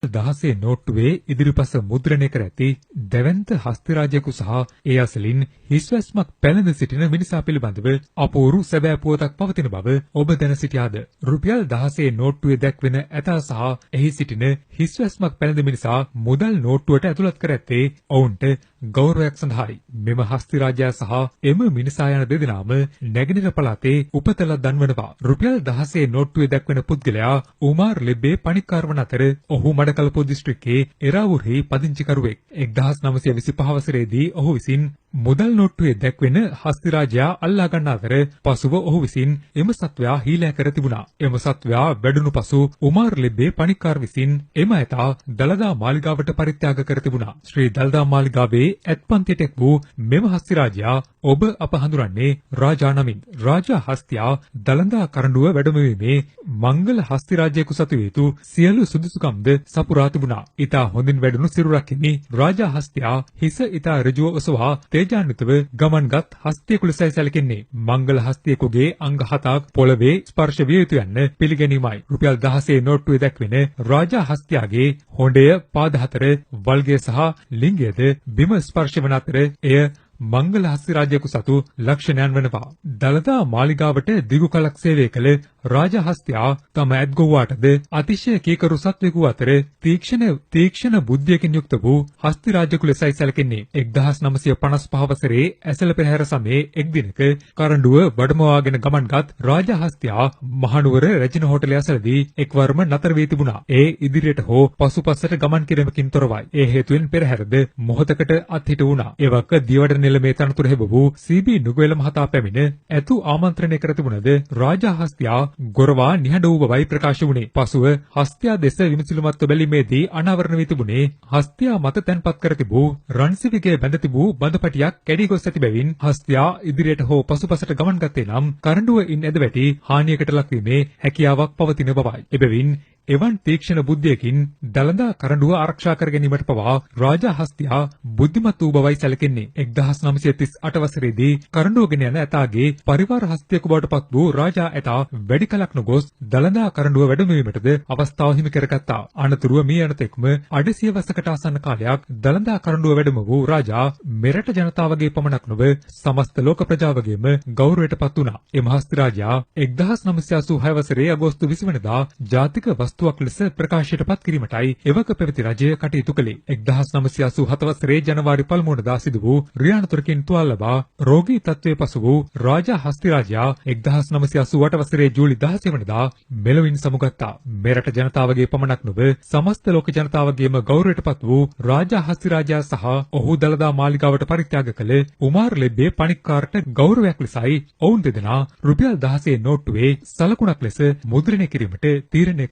16 නෝට්ටුවේ ඉදිරිපස මුද්‍රණය කර ඇති දැවැන්ත හස්තිරාජයෙකු සහ ඒ අසලින් හිස්වැස්මක් පැලඳ සිටින මිනිසා පිළිබඳව අපූරු සැබෑ පුවතක් පවතින බව ඔබ දැන සිටියාද? රුපියල් 16 නෝට්ටුවේ දැක්වෙන ඇතා සහ එහි සිටින හිස්වැස්මක් පැලඳ මිනිසා මුදල් නෝට්ටුවට ඇතුළත් කර ඇත්තේ ඔවුන්ට ගෞරවයක් සඳහායි. මෙම හස්තිරාජයා සහ එම මිනිසා යන දෙදෙනාම නැගෙනහිර පළාතේ උපතල දන්වනවා. රුපියල් 16 නෝට්ටුවේ දැක්වෙන පුද්ගලයා උමාර් ලෙබ්බේ පණික්කාර වන අතර ඔහු මඩකලපුව දිස්ත්‍රික්කයේ එරාවුරෙහි පදිංචිකරුවෙක්. 1925 වසරේදී ඔහු විසින් මුදල් නෝට්ටුවේ දැක්වෙන හස්තිරාජයා අල්ලා ගන්න අතර පසුව ඔහු විසින් එම සත්වයා හීලෑ කර තිබුණා. එම සත්වයා වැඩුණු පසු උමාර් ලෙබ්බේ පණික්කාර විසින් එම ඇතා දළදා මාලිගාවට පරිත්‍යාග කර තිබුණා. ශ්‍රී දළදා මාලිගාවේ ඇත්පන්තියට එක් වූ මෙම හස්තිරාජයා ඔබ අප හඳුරන්නේ රාජා නමින්. රාජා හස්තියා දළදා කරඬුව වැඩමවීමේ මංගල හස්තිරාජයෙකු සතු යුතු සියලු සුදුසුකම්ද සපුරා තිබුණා. ඉතා හොඳින් වැඩුණු සිරුරක් හිමි රාජා හස්තියා හිස ඉතා ඍජුව ඔසවා තේජාන්විතව ගමන්ගත් හස්තියෙකු ලෙසයි සැලකෙන්නේ. මංගල හස්තියෙකුගේ අංග 7ක් පොළවේ ස්පර්ශ විය යුතු යන්න පිළිගැනීමයි. රුපියල් 16 නෝට්ටුවේ දැක්වෙන රාජා හස්තියාගේ හොඬය, පාද 4, වල්ගය සහ ලිංගයද බිම ස්පර්ශ වන අතර එය මංගල හස්තිරාජයෙකු සතු ලක්ෂණයන් වනවා. දළදා මාලිගාවට දිගු කලක් සේවය කළ රාජා හස්තියා තම ඇත්ගොව්වාටද අතිශය කීකරු සත්වෙකු අතර තීක්ෂණ බුද්ධියකින් යුක්ත වූ හස්තිරාජයෙකු ලෙසයි සැලකෙන්නේ. 1955 වසරේ ඇසළ පෙරහැර සමයේ එක් දිනක කරඬුව වඩමවාගෙන ගමන්ගත් රාජා හස්තියා මහනුවර රැජින හෝටලය අසලදී එක්වරම නතර වී තිබුණා. ඒ ඉදිරියට හෝ පසුපසට ගමන් කිරීමකින් තොරවයි. ඒ හේතුවෙන් පෙරහැරද මොහොතකට අත්හිට වුණා. එවක දියවඩන නිලමේ තනතුර හෙබ වූ සීබී නුගුවෙල මහතා පැමිණ ඇතු ආමන්ත්‍රණය කර තිබුණද රාජා හස්තියා ගොරවා නිහඬ වූ බවයි ප්‍රකාශ වුණේ. පසුව හස්තියා දෙස විමසිලිමත්ව බැලීමේදී අනාවරණ වී තිබුණේ හස්තියා මත තැන්පත් කර තිබූ රන්සිවිගේ බැඳ තිබූ බඳපටියක් කැඩී ගොස් ඇති බැවින් හස්තියා ඉදිරියට හෝ පසුපසට ගමන් ගත්තේ නම් කරඬුව ඉන් ඇද වැටි හානියකට ලක්වීමේ හැකියාවක් පවතින බවයි. එබැවින් එවන් තීක්ෂණ බුද්ධියකින් දළදා කරඬුව ආරක්ෂා කර ගැනීමට පවා රාජා හස්තියා බුද්ධිමත් වූ බවයි සැලකෙන්නේ. 1938 වසරේදී කරඬුව ගෙන යන ඇතාගේ පරිවාර හස්තියෙකු බවට පත් වූ රාජා ඇතා වැඩි කලක් නොගොස් දළදා කරඬුව වැඩමවීමටද අවස්ථාව හිමි කරගත්තා. අනතුරුව මේ අනතෙක්ම අඩසිය වසකට ආසන්න කාලයක් දළදා කරඬුව වැඩම වූ රාජා මෙරට ජනතාවගේ පමණක් නොව සමස්ත ලෝක ප්‍රජාවගේම ගෞරවයට පත් වුණා. එම හස්තිරාජයා 1986 වසරේ අගෝස්තු 20 වෙනිදා ජාතික වස්තුවක් ලෙස ප්‍රකාශයට පත් කිරීමටයි එවක පැවති රජය කටයුතු කළේ. 1987 වසරේ ජනවාරි 1 වෙනිදා සිදු වූ රියානතුරකින් තුවාල ලබා රෝගී තත්ත්වයේ පසු වූ රාජා හස්තිරාජයා 1988 වසරේ ජූලි 16 වෙනිදා මෙලොවින් සමුගත්තා. මෙරට ජනතාවගේ පමණක් නොව සමස්ත ලෝක ජනතාවගේම ගෞරවයට පත් වූ රාජා හස්තිරාජයා සහ ඔහු දළදා මාලිගාවට පරිත්‍යාග කළ උමාර් ලෙබ්බේ පණික්කාරට ගෞරවයක් ලෙසයි ඔවුන් දෙදෙනා රුපියල් 16 නෝට්ටුවේ සලකුණක් ලෙස මුද්‍රණය කිරීමට තීරණය